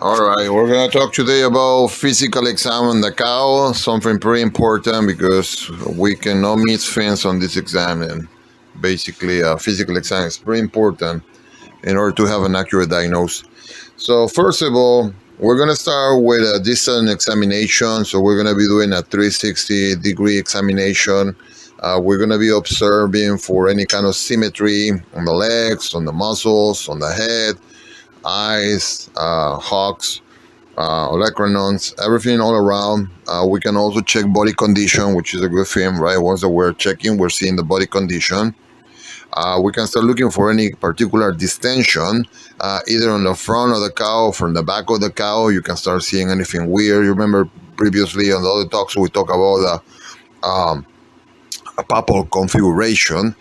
All right, we're gonna talk today about physical exam on the cow. Something pretty important because we cannot miss things on this exam, and basically, physical exam is pretty important in order to have an accurate diagnosis. So, first of all, we're gonna start with a distant examination. So, we're gonna be doing a 360-degree examination. We're gonna be observing for any kind of symmetry on the legs, on the muscles, on the head, eyes, hocks, olecranons, everything all around. We can also check body condition, which is a good thing, right? Once that we're checking, we're seeing the body condition. We can start looking for any particular distension, either on the front of the cow or from the back of the cow. You can start seeing anything weird. You remember previously on the other talks we talked about a papal configuration,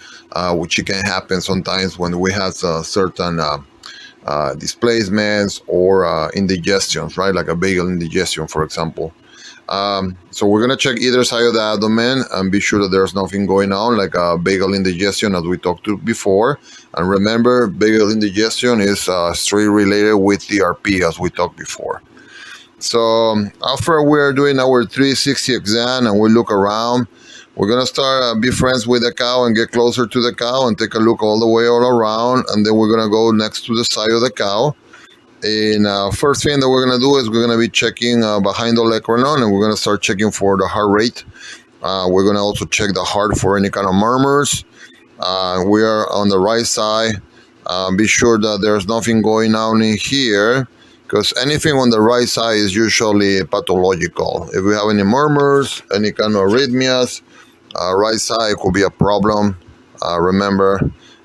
which can happen sometimes when we have certain displacements or indigestions, right? Like a vagal indigestion, for example. So we're going to check either side of the abdomen and be sure that there's nothing going on, like a vagal indigestion, as we talked to before. And remember, vagal indigestion is straight related with TRP, as we talked before. So after we're doing our 360 exam and we look around, we're going to start be friends with the cow and get closer to the cow and take a look all the way all around. And then we're going to go next to the side of the cow. And first thing that we're going to do is we're going to be checking behind the olecranon, and we're going to start checking for the heart rate. We're going to also check the heart for any kind of murmurs. We are on the right side. Be sure that there's nothing going on in here, because anything on the right side is usually pathological. If we have any murmurs, any kind of arrhythmias, right side could be a problem. Remember,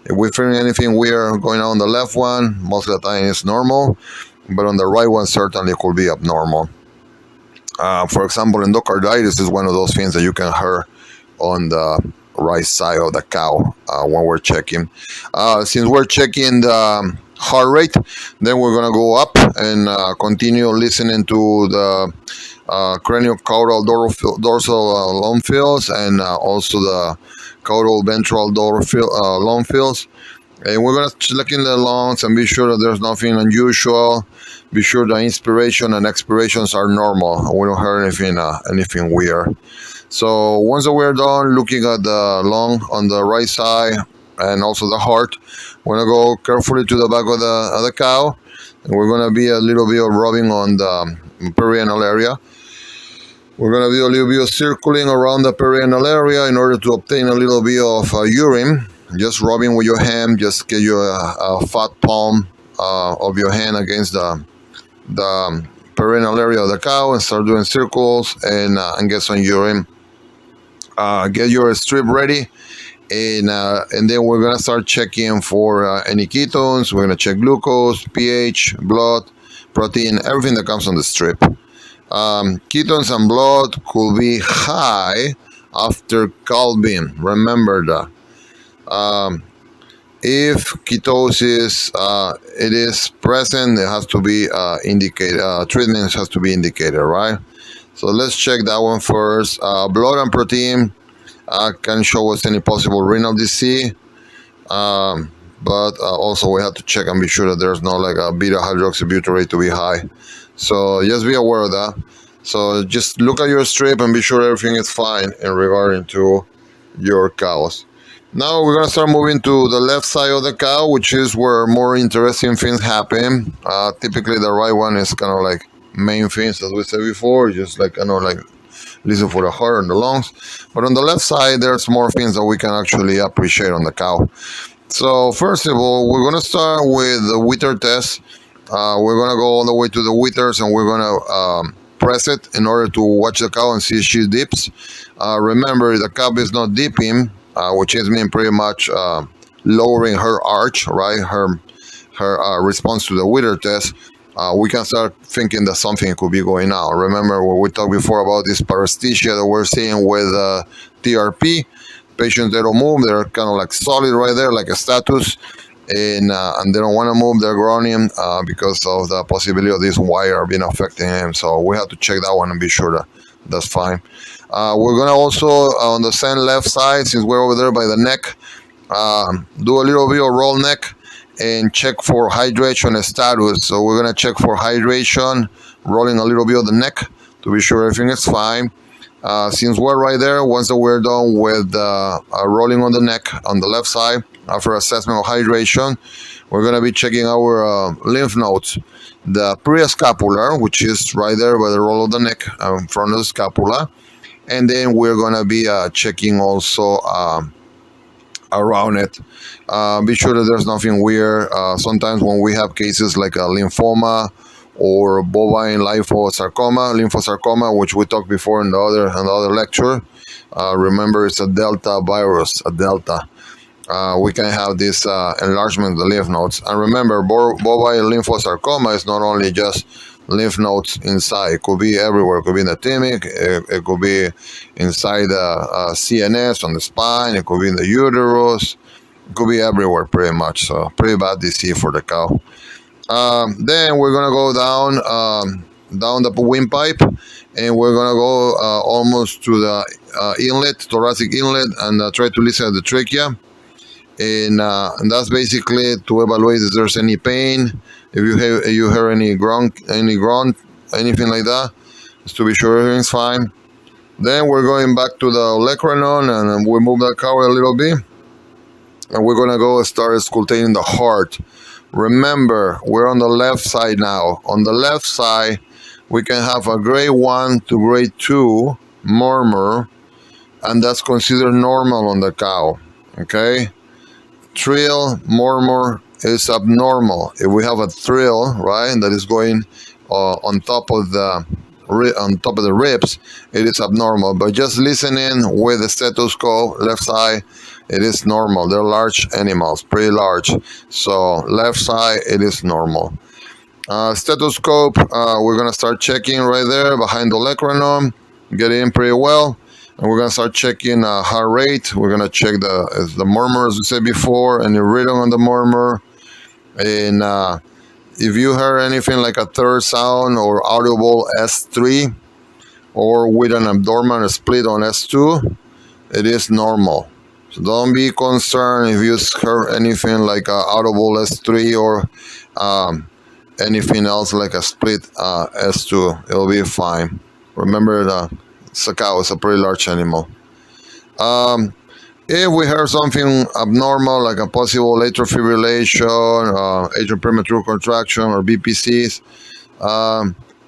if we feel anything weird going on the left one, most of the time it's normal, but on the right one certainly could be abnormal. For example, endocarditis is one of those things that you can hear on the right side of the cow when we're checking. Since we're checking the heart rate, then we're going to go up and continue listening to the craniocaudal dorsal lung fields and also the caudal ventral lung fields. And we're going to look in the lungs and be sure that there's nothing unusual. Be sure the inspiration and expirations are normal and we don't hear anything weird. So once that we're done looking at the lung on the right side and also the heart, we're going to go carefully to the back of the cow, and we're going to be a little bit of rubbing on the perianal area. We're going to do a little bit of circling around the perianal area in order to obtain a little bit of urine. Just rubbing with your hand, just get your fat palm of your hand against the perianal area of the cow and start doing circles and get some urine. Get your strip ready. And then we're going to start checking for any ketones. We're going to check glucose, pH, blood, protein, everything that comes on the strip. Ketones and blood could be high after calving. Remember that. If ketosis it is present, it has to be indicated. Treatment has to be indicated, right? So let's check that one first. Blood and protein can show us any possible renal disease, but also we have to check and be sure that there's no like a beta hydroxybutyrate to be high. So just be aware of that. So just look at your strip and be sure everything is fine in regarding to your cows. Now we're going to start moving to the left side of the cow, which is where more interesting things happen. Typically the right one is kind of like main things, as we said before, just like listen for the heart and the lungs. But on the left side, there's more things that we can actually appreciate on the cow. So first of all, we're going to start with the wither test. We're going to go all the way to the withers and we're going to press it in order to watch the cow and see if she dips. Remember, the cow is not dipping, which is mean pretty much lowering her arch, right? Her response to the wither test. We can start thinking that something could be going on. Remember what we talked before about this paresthesia that we're seeing with TRP. Patients, they don't move. They're kind of like solid right there, like a status. And they don't want to move their groinium because of the possibility of this wire being affecting him. So we have to check that one and be sure that that's fine. We're going to also, on the same left side, since we're over there by the neck, do a little bit of roll neck and check for hydration status. So we're gonna check for hydration, rolling a little bit of the neck to be sure everything is fine. Since we're right there, once that we're done with rolling on the neck on the left side after assessment of hydration, we're gonna be checking our lymph nodes, the pre-scapular, which is right there by the roll of the neck in front of the scapula, and then we're gonna be checking also around it. Be sure that there's nothing weird. Sometimes when we have cases like a lymphoma or bovine lymphosarcoma, which we talked before in the other lecture. Remember, it's a delta virus, a delta. We can have this enlargement of the lymph nodes. And remember, bovine lymphosarcoma is not only just lymph nodes inside. It could be everywhere. It could be in the thymic. It could be inside the CNS, on the spine. It could be in the uterus. It could be everywhere pretty much. So pretty bad disease for the cow. Then we're gonna go down the windpipe, and we're gonna go almost to the inlet, thoracic inlet, and try to listen to the trachea. And that's basically to evaluate if there's any pain, if you hear any grunt, anything like that, just to be sure everything's fine. Then we're going back to the olecranon, and we move that cow a little bit, and we're gonna go start auscultating the heart. Remember, we're on the left side now. On the left side, we can have a grade 1 to grade 2 murmur, and that's considered normal on the cow. Okay? Trill, murmur is abnormal. If we have a thrill, right, that is going on top of the ribs, it is abnormal. But just listening with the stethoscope, left side, it is normal. They're large animals, pretty large. So left side, it is normal. Stethoscope, we're gonna start checking right there behind the olecranon, get in pretty well. And we're gonna start checking heart rate. We're gonna check the murmur, as we said before, and the rhythm on the murmur. And if you heard anything like a third sound or audible S3, or with an abdominal split on S2, it is normal. So don't be concerned if you heard anything like a audible S3 or anything else like a split S2. It'll be fine. Remember that the cow is a pretty large animal. If we heard something abnormal like a possible atrial fibrillation, atrial premature contraction, or BPCs,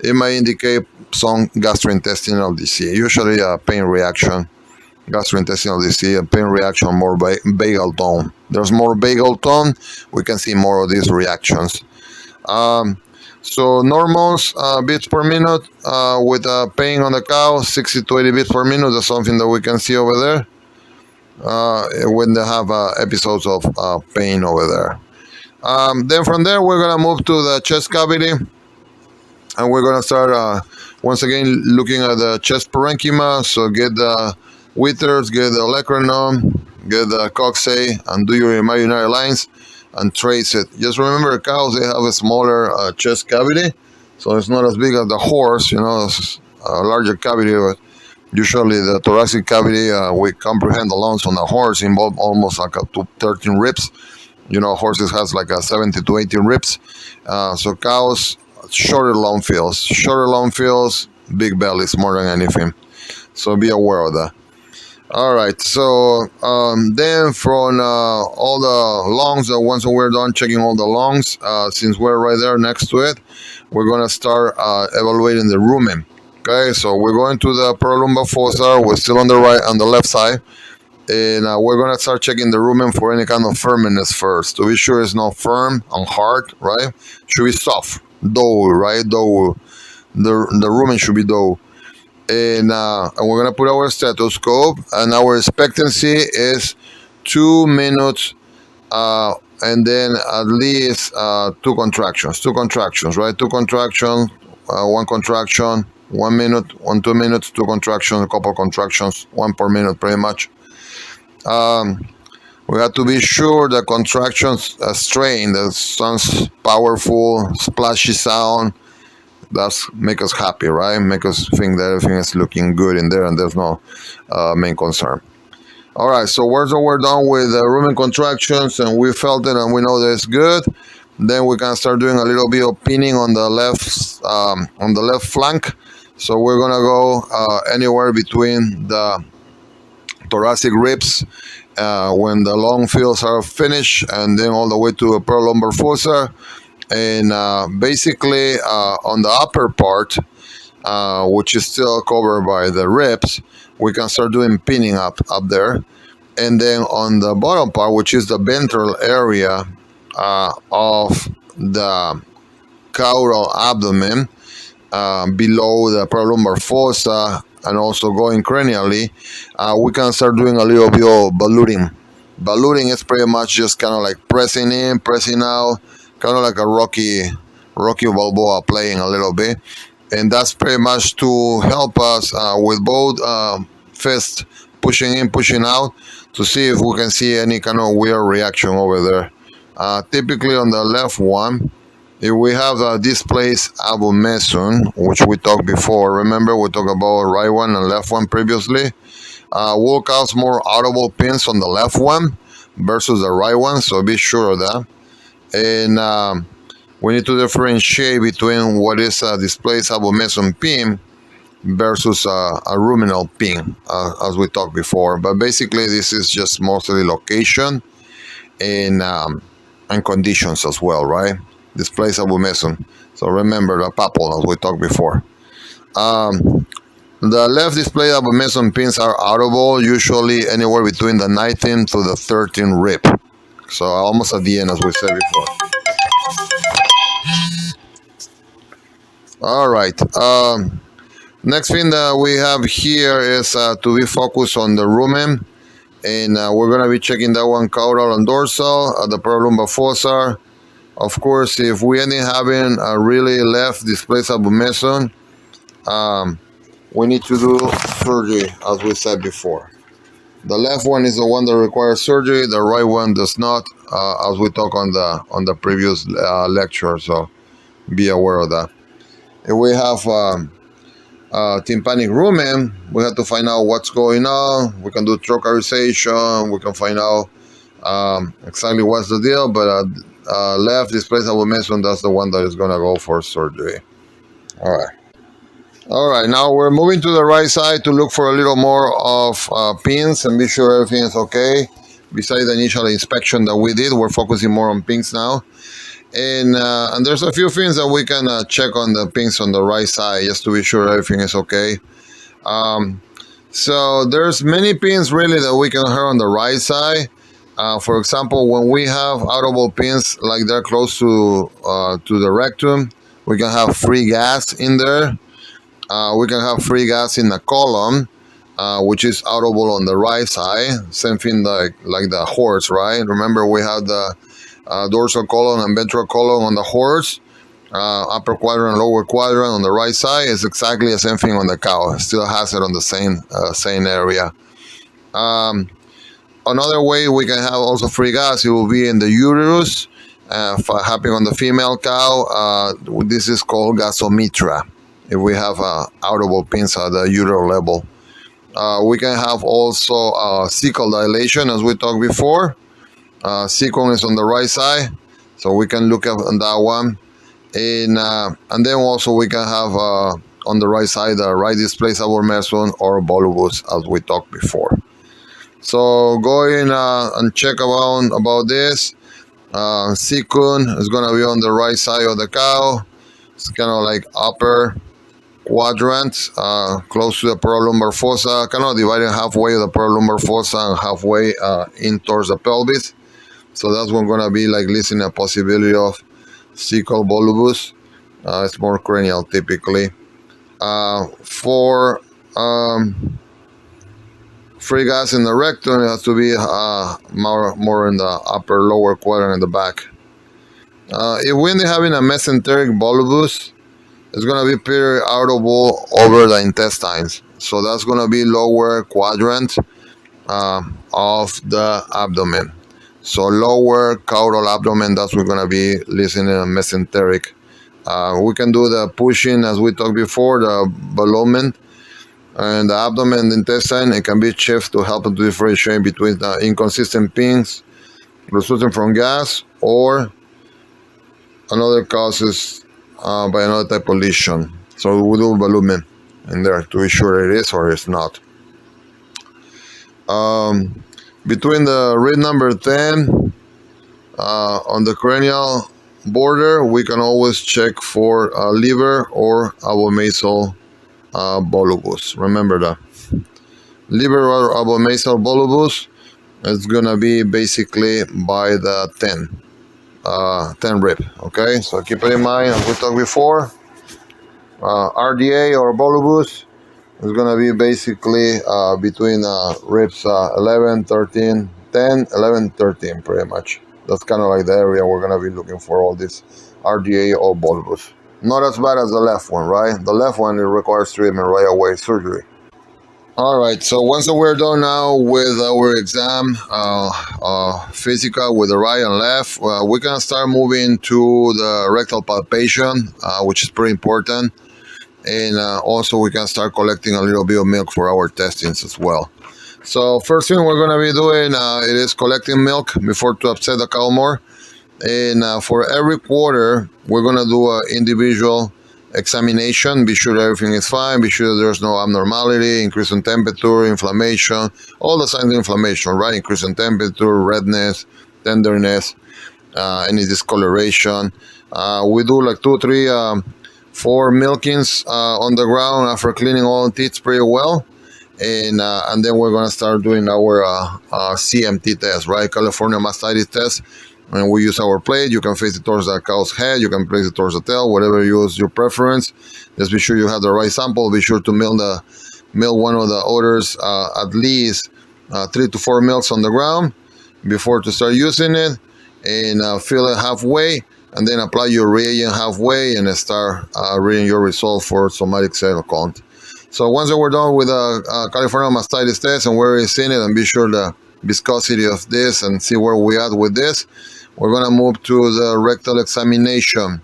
it may indicate some gastrointestinal disease, usually a pain reaction. Gastrointestinal disease, a pain reaction, more vagal tone. There's more vagal tone, we can see more of these reactions. So normals, beats per minute, with pain on the cow, 60 to 80 beats per minute. That's something that we can see over there when they have episodes of pain over there. Then from there, we're going to move to the chest cavity, and we're going to start once again looking at the chest parenchyma. So get the withers, get the olecranon, get the coxae, and do your imaginary lines and trace it. Just remember, cows, they have a smaller chest cavity, so it's not as big as the horse, it's a larger cavity, but usually the thoracic cavity, we comprehend the lungs on the horse involve almost like up to 13 ribs. Horses has like a 70 to 18 ribs. So cows, shorter lung fields, big bellies more than anything. So be aware of that. All right, so then from all the lungs, once we're done checking all the lungs, since we're right there next to it, we're going to start evaluating the rumen. Okay, so we're going to the prolumbar fossa. We're still on the left side, and we're going to start checking the rumen for any kind of firmness first, to be sure it's not firm and hard, right? Should be soft, dough, right? Dough. The rumen should be dough. And we're going to put our stethoscope, and our expectancy is 2 minutes, and then at least 2 contractions, right? 2 contractions, 1 contraction, 1 minute, 2 minutes, 2 contractions, a couple contractions, 1 per minute pretty much. We have to be sure the contractions strain, that sounds powerful, splashy sound. That's make us happy, right? Make us think that everything is looking good in there and there's no main concern. All right, so once we're done with the rumen contractions and we felt it and we know that it's good, then we can start doing a little bit of pinning on the left flank. So we're gonna go anywhere between the thoracic ribs when the long fields are finished, and then all the way to the lumbar fossa, and basically on the upper part, which is still covered by the ribs, we can start doing pinning up there. And then on the bottom part, which is the ventral area of the caudal abdomen, below the lumbar fossa, and also going cranially, we can start doing a little bit of ballooning. Ballooning is pretty much just kind of like pressing in, pressing out, kind of like a Rocky Balboa playing a little bit. And that's pretty much to help us with both fists pushing in, pushing out, to see if we can see any kind of weird reaction over there. Typically on the left one, if we have the displaced abomasum, which we talked before, remember we talked about right one and left one previously, will cause more audible pins on the left one versus the right one, so be sure of that. And we need to differentiate between what is a displaced abomasum pin versus a ruminal pin, as we talked before. But basically, this is just mostly location and conditions as well, right? Displaced abomasum. So remember the papal, as we talked before. The left displaced abomasum pins are audible, usually anywhere between the 19th to the 13th rib. So almost at the end, as we said before. All right. Next thing that we have here is to be focused on the rumen, and we're going to be checking that one caudal and dorsal at the lumbar fossa. Of course, if we end up having a really left displaced abomasum, we need to do surgery, as we said before. The left one is the one that requires surgery. The right one does not, as we talked on the previous lecture. So be aware of that. If we have tympanic rumen, we have to find out what's going on. We can do trocarization. We can find out exactly what's the deal. But left displaced abomasum, that's the one that is going to go for surgery. All right, now we're moving to the right side to look for a little more of pins and be sure everything is okay. Besides the initial inspection that we did, we're focusing more on pins now. And there's a few things that we can check on the pins on the right side just to be sure everything is okay. So there's many pins really that we can hear on the right side. For example, when we have audible pins like they're close to the rectum, we can have free gas in there. We can have free gas in the colon, which is audible on the right side. Same thing like the horse, right? Remember we have the dorsal colon and ventral colon on the horse. Upper quadrant, lower quadrant on the right side is exactly the same thing on the cow. It still has it on the same area. Another way we can have also free gas, it will be in the uterus. Happening on the female cow, this is called gasometra. If we have audible pins at the uteral level, we can have also cecal dilation, as we talked before. Cecal is on the right side, so we can look at on that one, and then also we can have on the right side the right displaced abomasum or volvulus, as we talked before. So going and check about this. Cecum is going to be on the right side of the cow. It's kind of like upper quadrant, close to the lumbar fossa, kind of divided halfway of the lumbar fossa and halfway in towards the pelvis. So that's one going to be like listing a possibility of cecal volvulus. It's more cranial typically. For free gas in the rectum, it has to be more in the upper lower quadrant in the back. If we end up having a mesenteric volvulus, it's going to be pretty audible over the intestines. So that's going to be lower quadrant of the abdomen. So lower caudal abdomen, that's what we're going to be listening in a mesenteric. We can do the pushing, as we talked before, the ballonment. and the abdomen and intestine. It can be checked to help to differentiate between the inconsistent pings resulting from gas or another causes by another type of lesion. So we do volumen in there to be sure it is or it's not. Between the rib number 10 on the cranial border, we can always check for liver or abomasal volvulus. Remember that. Liver or abomasal volvulus is gonna be basically by the 10 rib. Okay, so keep it in mind as we talked before. RDA or volvulus is gonna be basically between ribs 11, 13, 10, 11, 13 pretty much. That's kind of like the area we're gonna be looking for all this RDA or volvulus. Not as bad as the left one, right? The left one, it requires treatment right away, surgery. All right, so once that we're done now with our exam, physical with the right and left, we can start moving to the rectal palpation, which is pretty important. And also we can start collecting a little bit of milk for our testings as well. So first thing we're going to be doing, it is collecting milk before to upset the cow more. And for every quarter, we're going to do an individual examination, be sure everything is fine, be sure there's no abnormality, increase in temperature, inflammation, all the signs of inflammation, right? Increase in temperature, redness, tenderness, any discoloration. We do like 2, 3, 4 milkings on the ground after cleaning all the teeth pretty well. And then we're going to start doing our CMT test, right? California mastitis test. And we use our plate. You can face it towards the cow's head. You can place it towards the tail, whatever you use your preference. Just be sure you have the right sample. Be sure to mill one of the odors at least 3 to 4 milks on the ground before to start using it, and fill it halfway, and then apply your reagent halfway and start reading your result for somatic cell count. So once that we're done with the California mastitis test and where it's in it, and be sure the viscosity of this and see where we at with this, we're going to move to the rectal examination.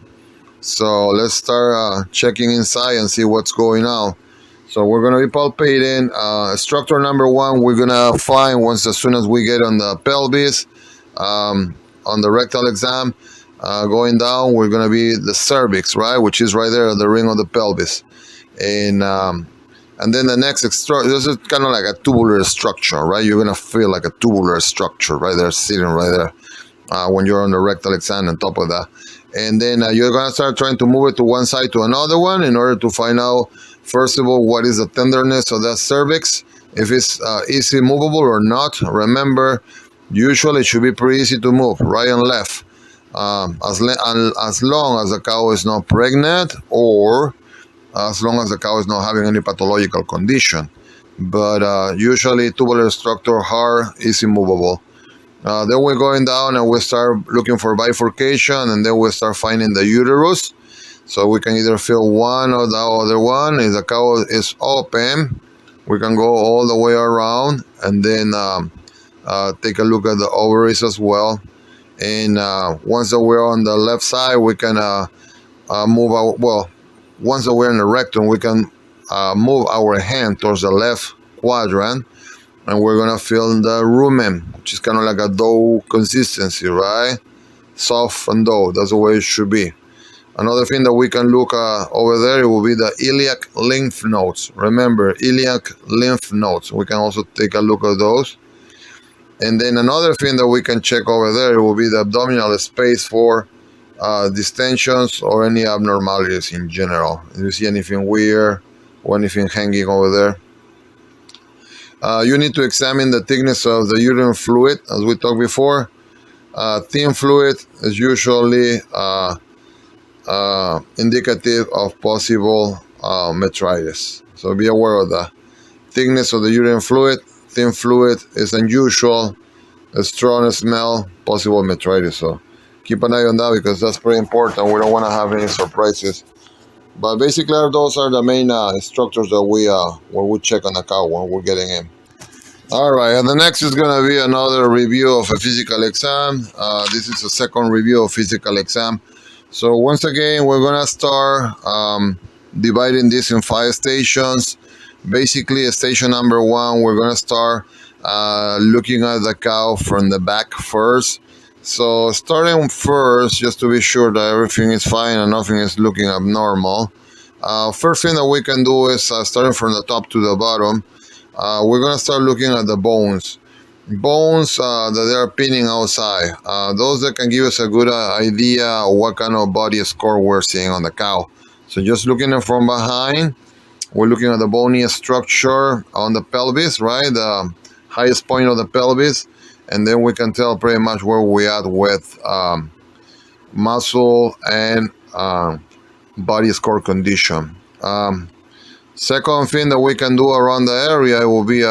So let's start checking inside and see what's going on. So we're going to be palpating. Structure number 1, we're going to find once as soon as we get on the pelvis, on the rectal exam, going down, we're going to be the cervix, right? Which is right there at the ring of the pelvis. And then the next structure, this is kind of like a tubular structure, right? You're going to feel like a tubular structure right there, sitting right there when you're on the rectal exam on top of that. And then you're going to start trying to move it to one side to another one in order to find out, first of all, what is the tenderness of that cervix, if it's easy movable or not. Remember, usually it should be pretty easy to move, right and left, as long as the cow is not pregnant or as long as the cow is not having any pathological condition. But usually tubular structure, hard, easy movable. Then we're going down and we start looking for bifurcation, and then we start finding the uterus. So we can either feel one or the other one. If the cow is open, we can go all the way around and then take a look at the ovaries as well. And once that we're on the left side, we can move our, well, once that we're in the rectum, we can move our hand towards the left quadrant, and we're going to feel the rumen, which is kind of like a dough consistency, right? Soft and dough, that's the way it should be. Another thing that we can look over there, it will be the iliac lymph nodes. Remember, iliac lymph nodes. We can also take a look at those. And then another thing that we can check over there will be the abdominal space for distensions or any abnormalities in general. If you see anything weird or anything hanging over there. You need to examine the thickness of the uterine fluid, as we talked before. Thin fluid is usually indicative of possible metritis. So be aware of the thickness of the uterine fluid. Thin fluid is unusual, a strong smell, possible metritis. So keep an eye on that because that's pretty important. We don't want to have any surprises. But basically, those are the main structures that we check on the cow when we're getting in. All right, and the next is going to be another review of a physical exam. This is a second review of physical exam. So once again, we're going to start dividing this in 5 stations. Basically, station number one, we're gonna start looking at the cow from the back first. So starting first, just to be sure that everything is fine and nothing is looking abnormal. First thing that we can do is starting from the top to the bottom. We're gonna start looking at the bones. Bones that they are pinning outside. Those that can give us a good idea of what kind of body score we're seeing on the cow. So just looking at from behind, we're looking at the bony structure on the pelvis, right? The highest point of the pelvis. And then we can tell pretty much where we at with muscle and body score condition. Second thing that we can do around the area will be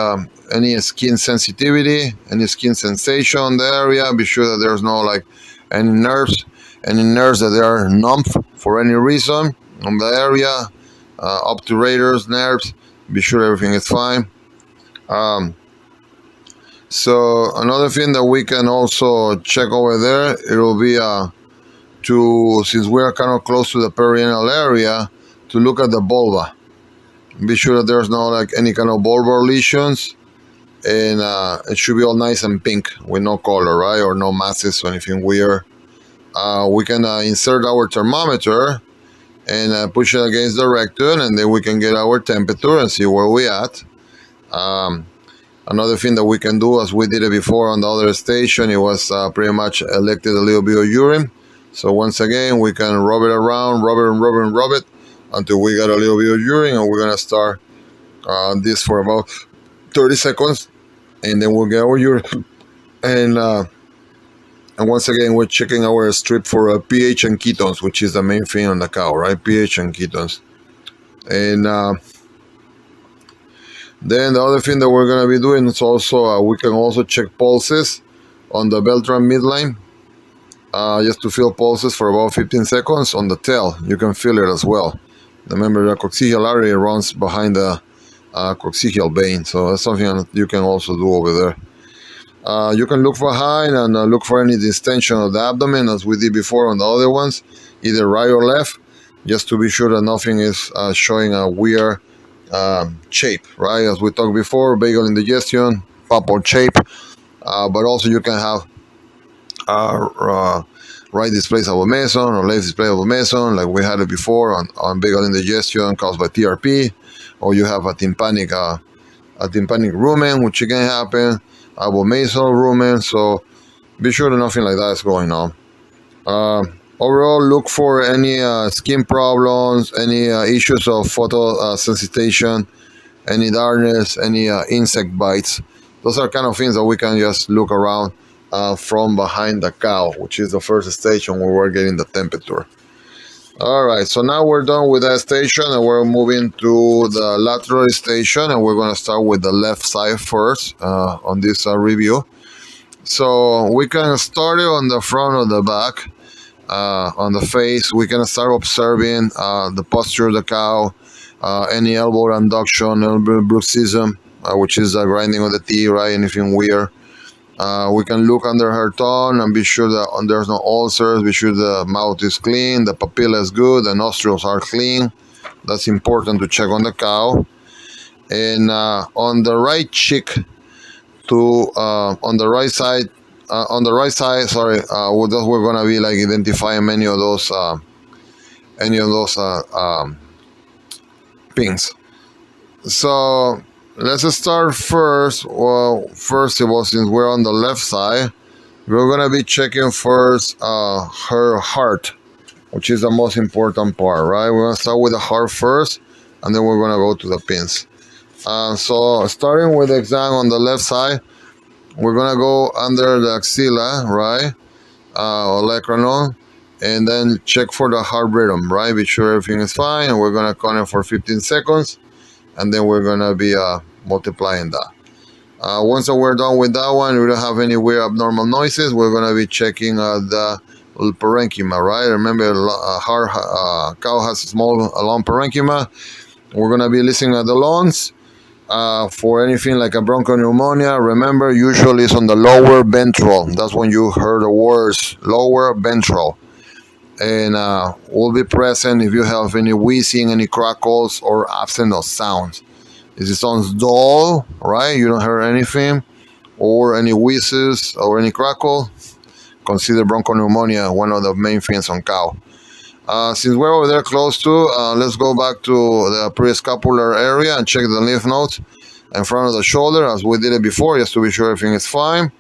any skin sensitivity, any skin sensation on the area. Be sure that there's no like any nerves that they are numb for any reason on the area, obturators, nerves. Be sure everything is fine. So another thing that we can also check over there, it will be since we are kind of close to the perineal area, to look at the vulva. Be sure that there's no like any kind of vulvar lesions, and it should be all nice and pink with no color, right, or no masses or anything weird. We can insert our thermometer and push it against the rectum, and then we can get our temperature and see where we at. Another thing that we can do, as we did it before on the other station, it was pretty much elected a little bit of urine. So once again, we can rub it around, rub it until we got a little bit of urine, and we're gonna start this for about 30 seconds, and then we'll get our urine. And once again, we're checking our strip for pH and ketones, which is the main thing on the cow, right? pH and ketones. And then the other thing that we're gonna be doing is also we can also check pulses on the Beltran midline. Just to feel pulses for about 15 seconds on the tail. You can feel it as well. Remember, the coccygeal artery runs behind the coccygeal vein, so that's something that you can also do over there. You can look behind and look for any distension of the abdomen, as we did before on the other ones, either right or left, just to be sure that nothing is showing a weird shape, right? As we talked before, vagal indigestion, pop-out shape, but also you can have right displays of a meson or left display of a meson, like we had it before on vagal indigestion caused by TRP, or you have a tympanic rumen, which can happen, abomesal rumen. So be sure that nothing like that is going on. Overall, look for any skin problems, any issues of photosensitization, any darkness, any insect bites. Those are kind of things that we can just look around from behind the cow, which is the first station where we're getting the temperature. All right, so now we're done with that station, and we're moving to the lateral station, and we're going to start with the left side first on this review. So we can start it on the front or the back. On the face, we can start observing the posture of the cow, any elbow abduction, elbow bruxism, which is the grinding of the teeth, right? Anything weird. We can look under her tongue and be sure that there's no ulcers, be sure the mouth is clean, the papilla is good, the nostrils are clean. That's important to check on the cow. And on the right cheek, on the right side, we're gonna be like identifying many of those pings. So let's start first. Well, first of all, since we're on the left side, we're gonna be checking first her heart, which is the most important part, right? We're gonna start with the heart first, and then we're gonna go to the pins. So starting with the exam on the left side, we're gonna go under the axilla, right, olecranon, and then check for the heart rhythm, right? Be sure everything is fine, and we're gonna count it for 15 seconds, and then we're gonna be multiplying that. Once that we're done with that one, we don't have any weird abnormal noises. We're gonna be checking the parenchyma, right? Remember, a cow has a small long parenchyma. We're gonna be listening at the lungs. For anything like a bronchopneumonia, remember, usually it's on the lower ventral. That's when you heard the words lower ventral. And we'll be present if you have any wheezing, any crackles, or absence of sounds. If it sounds dull, right, you don't hear anything, or any wheezes or any crackle, consider bronchopneumonia, one of the main things on cow. Since we're over there close to, let's go back to the prescapular area and check the lymph nodes in front of the shoulder as we did it before, just to be sure everything is fine.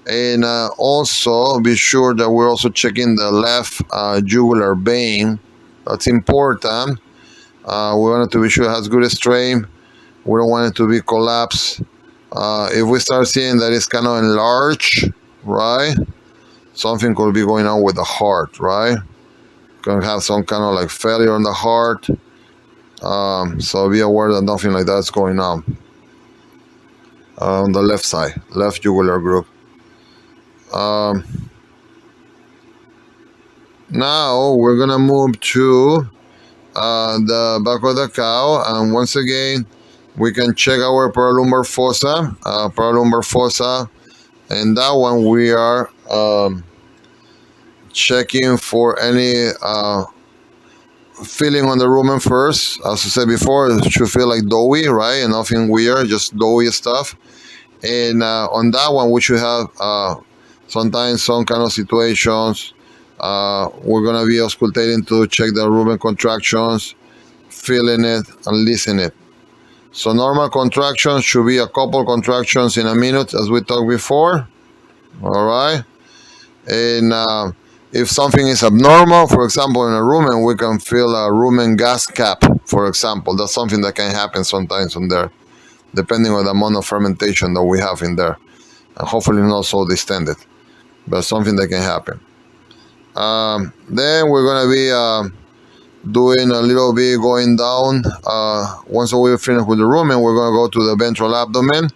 And also be sure that we're also checking the left jugular vein. That's important. We want it to be sure it has good strain. We don't want it to be collapsed. If we start seeing that it's kind of enlarged, right, something could be going on with the heart, right? Gonna have some kind of like failure on the heart. So be aware that nothing like that's going on the left side, left jugular group. Now we're gonna move to the back of the cow, and once again we can check our paralumbar fossa, and that one we are checking for any feeling on the rumen first. As I said before, it should feel like doughy, right, and nothing weird, just doughy stuff. And on that one we should have sometimes some kind of situations. We're gonna be auscultating to check the rumen contractions, feeling it and listening it. So normal contractions should be a couple contractions in a minute, as we talked before. All right. And if something is abnormal, for example, in a rumen, we can feel a rumen gas cap, for example. That's something that can happen sometimes on there, depending on the amount of fermentation that we have in there. And hopefully not so distended, but something that can happen. Then we're going to be doing a little bit going down. Once we finish with the rumen, we're going to go to the ventral abdomen.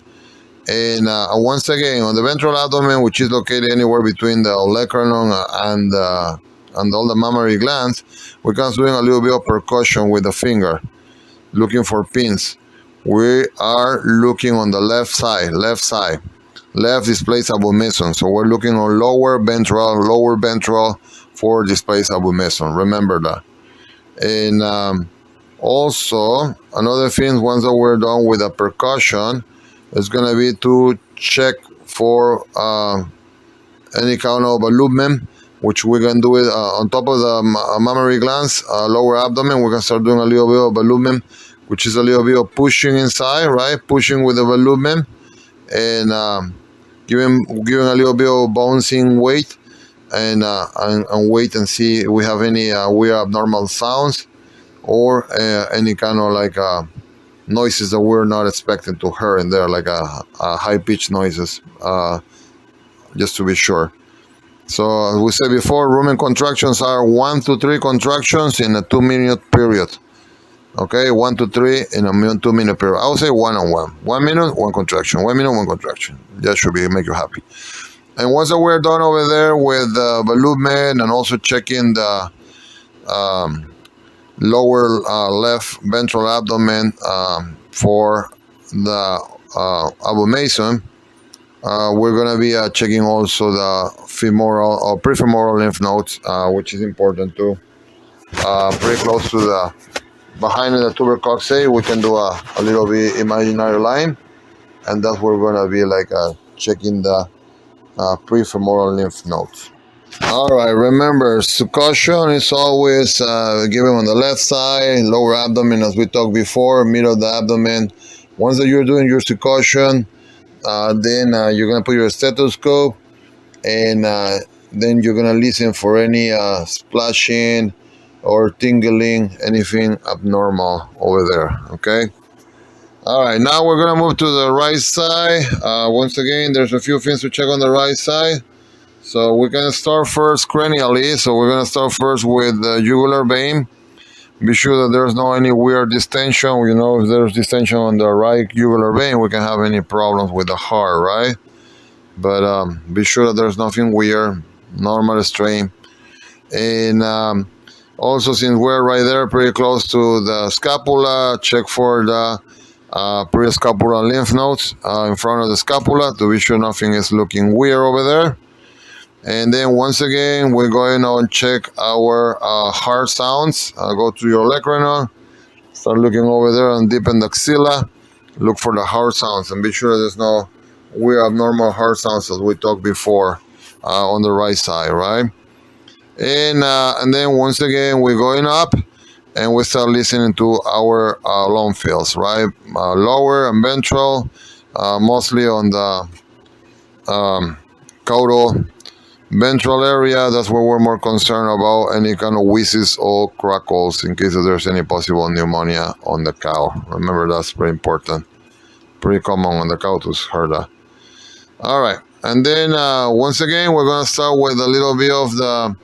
And once again, on the ventral abdomen, which is located anywhere between the olecranon and all the mammary glands, we're kind of doing a little bit of percussion with the finger, looking for pins. We are looking on the left side. Left displays abomasum. So we're looking on lower ventral for displays abomasum. Remember that. And also, another thing, once that we're done with the percussion, is going to be to check for any kind of alluvement, which we're going to do it on top of the mammary glands, lower abdomen. We're going to start doing a little bit of alluvement, which is a little bit of pushing inside, right? Pushing with the alluvement, and giving a little bit of bouncing weight, and wait and see if we have any weird abnormal sounds or any kind of like noises that we're not expecting to hear in there, like a high-pitched noises, just to be sure. So as we said before, rumen contractions are 1 to 3 contractions in a 2-minute period. Okay, 1 to 3 in a 2-minute period. I would say 1 on 1. 1 minute, 1 contraction. 1 minute, 1 contraction. That should make you happy. And once that we're done over there with the alluvement and also checking the lower left ventral abdomen for the abomasum, we're going to be checking also the femoral or prefemoral lymph nodes, which is important too. Pretty close to the behind the tubercocci, we can do a little bit imaginary line, and that's where we're going to be like checking the prefemoral lymph nodes. All right, remember, succussion is always given on the left side, lower abdomen, as we talked before, middle of the abdomen. Once that you're doing your succussion, then you're going to put your stethoscope, and then you're going to listen for any splashing or tingling, anything abnormal over there, okay? All right, now we're going to move to the right side. Once again, there's a few things to check on the right side. So we're going to start first cranially. So we're going to start first with the jugular vein. Be sure that there's no any weird distension. You know, if there's distension on the right jugular vein, we can have any problems with the heart, right? But be sure that there's nothing weird, normal strain. And also, since we're right there, pretty close to the scapula, check for the prescapular lymph nodes in front of the scapula to be sure nothing is looking weird over there. And then once again, we're going to check our heart sounds. Go to your olecranon, start looking over there and deepen the axilla. Look for the hard sounds and be sure there's no weird abnormal hard sounds as we talked before on the right side, right? And then once again we're going up and we start listening to our long fills, right? Lower and ventral, mostly on the caudal ventral area. That's where we're more concerned about any kind of wheezes or crackles in case there's any possible pneumonia on the cow. Remember, that's very important. Pretty common on the cow to hear that. All right, and then once again we're gonna start with a little bit of the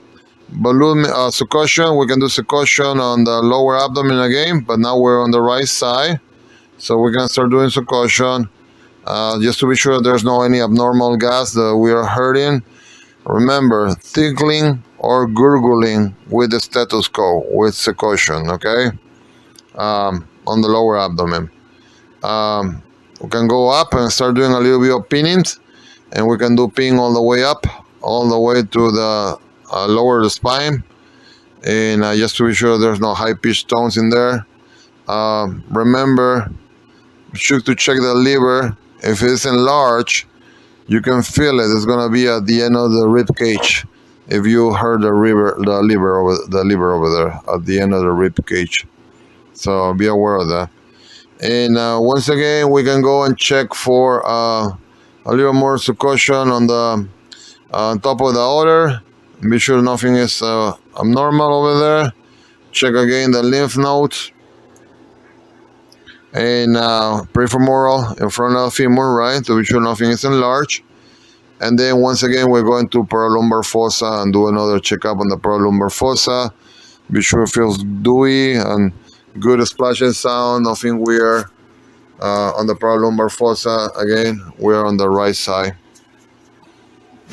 balloon succussion. We can do succussion on the lower abdomen again, but now we're on the right side, so we're gonna start doing succussion just to be sure there's no any abnormal gas that we are hurting. Remember, tickling or gurgling with the stethoscope with succussion, okay? On the lower abdomen. We can go up and start doing a little bit of pinnings, and we can do ping all the way up, all the way to the lower the spine, and just to be sure there's no high-pitched tones in there. Remember, should to check the liver. If it's enlarged, you can feel it. It's gonna be at the end of the rib cage. If you heard the liver over there at the end of the rib cage, so be aware of that. And once again, we can go and check for a little more succussion on the top of the udder. Be sure nothing is abnormal over there. Check again the lymph nodes and prefemoral in front of the femur, right? To be sure nothing is enlarged. And then once again, we're going to paralumbar fossa and do another checkup on the paralumbar fossa. Be sure it feels dewy and good splashing sound, nothing weird. On the paralumbar fossa, again, we're on the right side.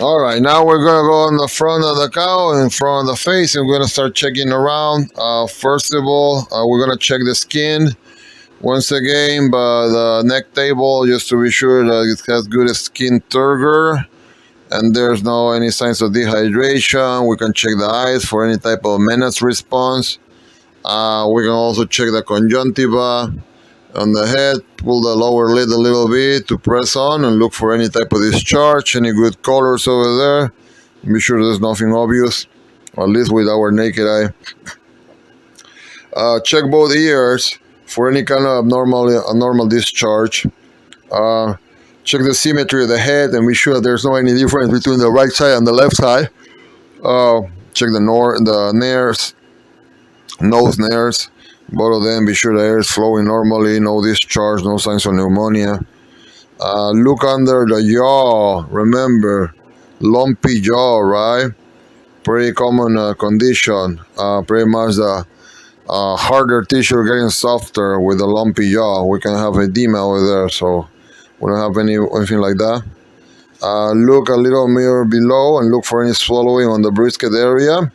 All right, now we're gonna go on the front of the cow, in front of the face, and we're gonna start checking around. First of all, we're gonna check the skin. Once again, by the neck table, just to be sure that it has good skin turgor and there's no any signs of dehydration. We can check the eyes for any type of menace response. We can also check the conjunctiva on the head, pull the lower lid a little bit to press on and look for any type of discharge, any good colors over there. Be sure there's nothing obvious, at least with our naked eye. Check both ears for any kind of abnormal discharge. Check the symmetry of the head and be sure there's no any difference between the right side and the left side. Check the nares, nose nares, both of them. Be sure the air is flowing normally, no discharge, no signs of pneumonia. Look under the jaw. Remember, lumpy jaw, right? Pretty common condition. Pretty much the harder tissue getting softer with a lumpy jaw. We can have edema over there, so we don't have anything like that. Look a little mirror below and look for any swallowing on the brisket area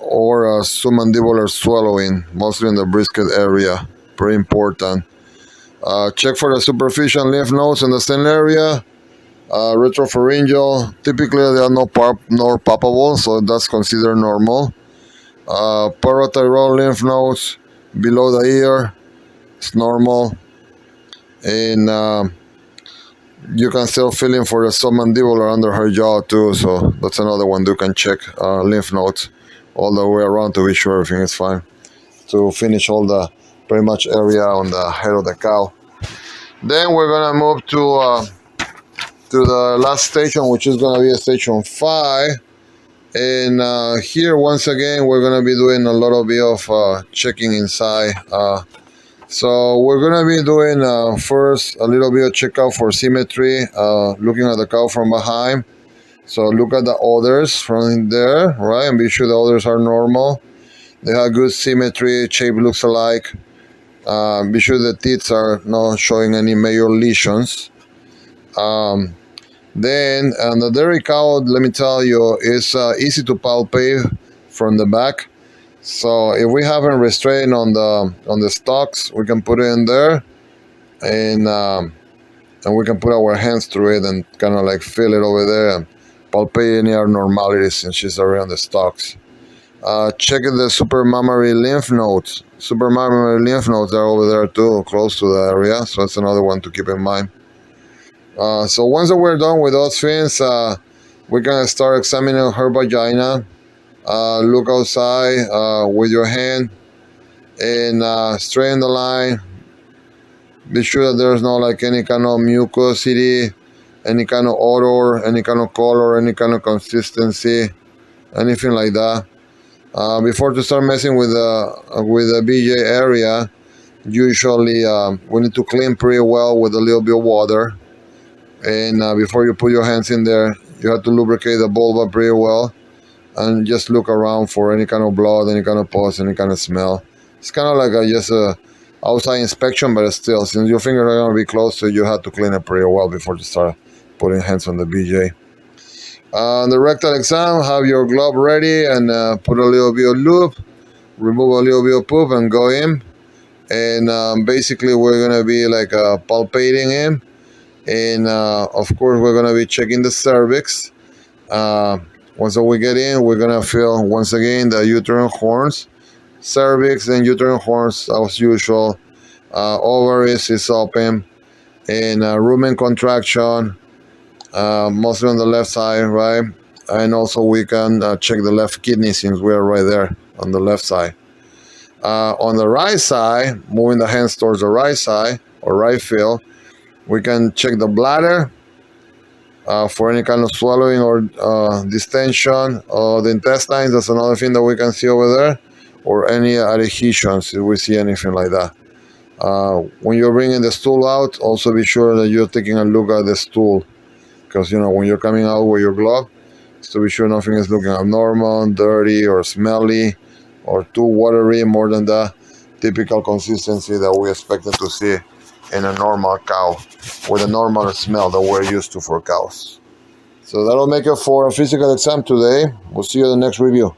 or submandibular swallowing, mostly in the brisket area. Pretty important. Check for the superficial lymph nodes in the stem area. Retropharyngeal, typically they are not nor palpable, so that's considered normal. Parothyroid lymph nodes below the ear, it's normal. And you can still feel in for the submandibular under her jaw too, so that's another one you can check. Lymph nodes all the way around to be sure everything is fine, to finish all the pretty much area on the head of the cow. Then we're gonna move to the last station, which is gonna be a station 5. And here once again we're gonna be doing a little bit of checking inside. So we're gonna be doing first a little bit of checkout for symmetry, looking at the cow from behind. So look at the udders from there, right, and be sure the udders are normal. They have good symmetry, shape looks alike. Be sure the teeth are not showing any major lesions. Then on the dairy cow, let me tell you, it's easy to palpate from the back. So if we haven't restrained on the stalks, we can put it in there, and we can put our hands through it and kind of like feel it over there and palpate any abnormalities since she's around the stalks. Check the supermammary lymph nodes. Supermammary lymph nodes are over there too, close to the area. So that's another one to keep in mind. So once that we're done with those things, we're gonna start examining her vagina. Look outside with your hand and straighten the line. Be sure that there's no like any kind of mucosity, any kind of odor, any kind of color, any kind of consistency, anything like that. Before to start messing with the BJ area, usually we need to clean pretty well with a little bit of water. And before you put your hands in there, you have to lubricate the vulva pretty well, and just look around for any kind of blood, any kind of pus, any kind of smell. It's kind of like just a outside inspection, but still, since your fingers are going to be close to it, you have to clean it pretty well before you start putting hands on the BJ. The rectal exam, have your glove ready and put a little bit of lube, remove a little bit of poop and go in. And basically we're going to be like palpating him. And of course we're going to be checking the cervix. Once we get in, we're going to feel once again the uterine horns. Cervix and uterine horns as usual. Ovaries is open. And rumen contraction. Mostly on the left side, right? And also we can check the left kidney since we're right there on the left side. On the right side, moving the hands towards the right side or right field, we can check the bladder for any kind of swallowing or distension of the intestines. That's another thing that we can see over there, or any adhesions if we see anything like that. When you're bringing the stool out, also be sure that you're taking a look at the stool, because when you're coming out with your glove, to be sure nothing is looking abnormal, dirty, or smelly, or too watery, more than the typical consistency that we expected to see in a normal cow, with a normal smell that we're used to for cows. So that'll make it for a physical exam today. We'll see you in the next review.